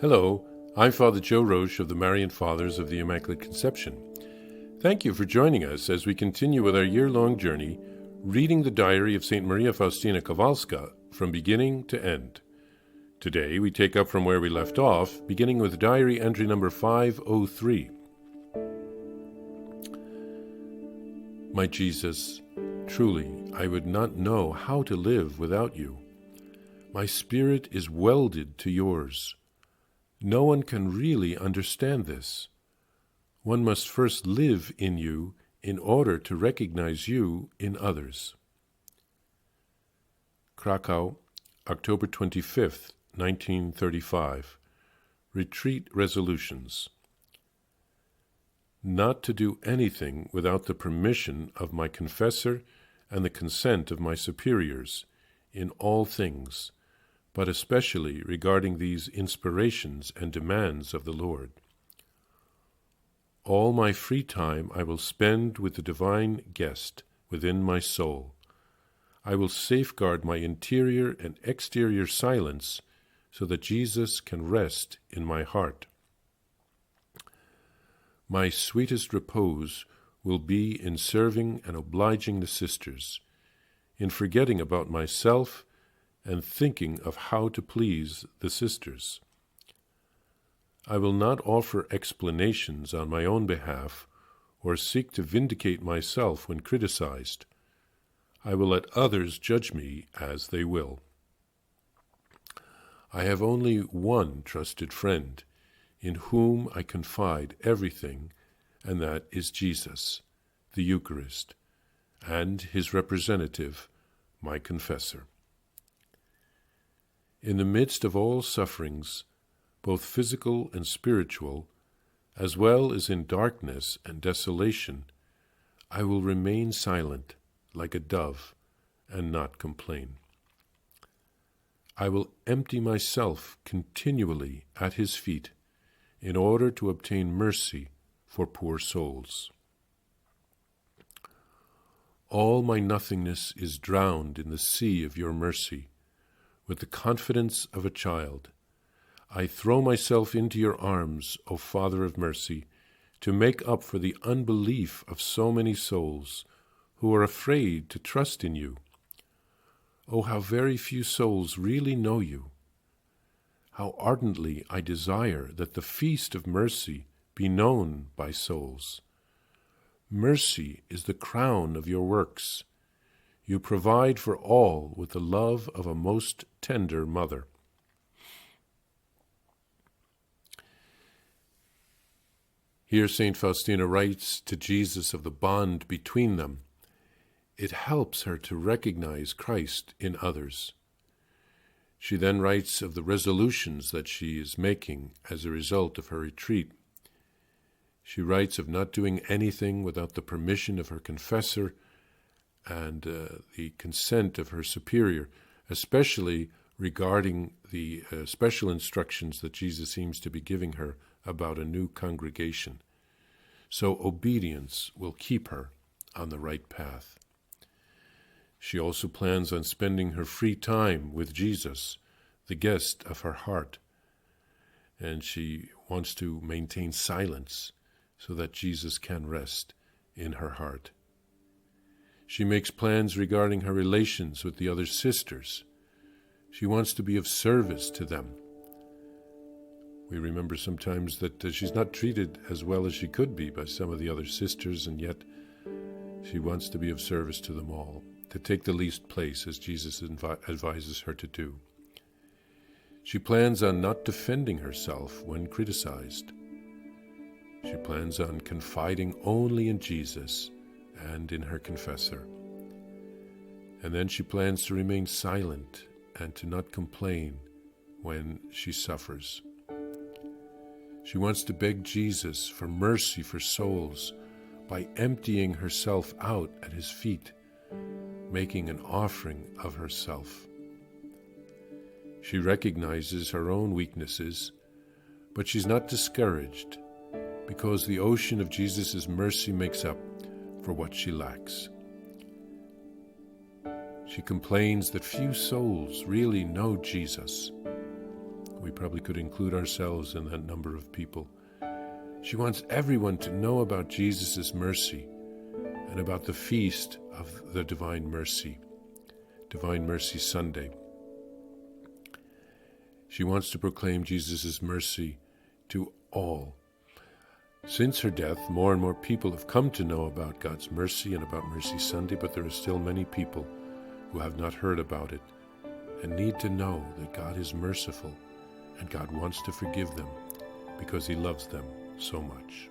Hello, I'm Father Joe Roesch of the Marian Fathers of the Immaculate Conception. Thank you for joining us as we continue with our year-long journey reading the diary of St. Maria Faustina Kowalska from beginning to end. Today we take up from where we left off, beginning with diary entry number 503. My Jesus, truly I would not know how to live without you. My spirit is welded to yours. No one can really understand this. One must first live in you in order to recognize you in others. Krakow, October 25th, 1935. Retreat resolutions. Not to do anything without the permission of my confessor and the consent of my superiors in all things, but especially regarding these inspirations and demands of the Lord. All my free time I will spend with the divine guest within my soul. I will safeguard my interior and exterior silence so that Jesus can rest in my heart. My sweetest repose will be in serving and obliging the sisters, in forgetting about myself and thinking of how to please the sisters. I will not offer explanations on my own behalf or seek to vindicate myself when criticized. I will let others judge me as they will. I have only one trusted friend in whom I confide everything, and that is Jesus, the Eucharist, and his representative, my confessor. In the midst of all sufferings, both physical and spiritual, as well as in darkness and desolation, I will remain silent like a dove and not complain. I will empty myself continually at his feet in order to obtain mercy for poor souls. All my nothingness is drowned in the sea of your mercy. With the confidence of a child, I throw myself into your arms, O Father of mercy, to make up for the unbelief of so many souls who are afraid to trust in you. Oh, how very few souls really know you. How ardently I desire that the feast of mercy be known by souls. Mercy is the crown of your works. You provide for all with the love of a most tender mother. Here St. Faustina writes to Jesus of the bond between them. It helps her to recognize Christ in others. She then writes of the resolutions that she is making as a result of her retreat. She writes of not doing anything without the permission of her confessor and the consent of her superior, especially regarding the special instructions that Jesus seems to be giving her about a new congregation. So obedience will keep her on the right path. She also plans on spending her free time with Jesus, the guest of her heart, and she wants to maintain silence so that Jesus can rest in her heart. She makes plans regarding her relations with the other sisters. She wants to be of service to them. We remember sometimes that she's not treated as well as she could be by some of the other sisters, and yet she wants to be of service to them all, to take the least place as Jesus advises her to do. She plans on not defending herself when criticized. She plans on confiding only in Jesus and in her confessor. And then she plans to remain silent and to not complain when she suffers. She wants to beg Jesus for mercy for souls by emptying herself out at his feet, making an offering of herself. She recognizes her own weaknesses, but she's not discouraged because the ocean of Jesus' mercy makes up for what she lacks. She complains that few souls really know Jesus. We probably could include ourselves in that number of people. She wants everyone to know about Jesus' mercy and about the feast of the Divine Mercy Sunday. She wants to proclaim Jesus' mercy to all. Since her death, more and more people have come to know about God's mercy and about Mercy Sunday, but there are still many people who have not heard about it and need to know that God is merciful and God wants to forgive them because He loves them so much.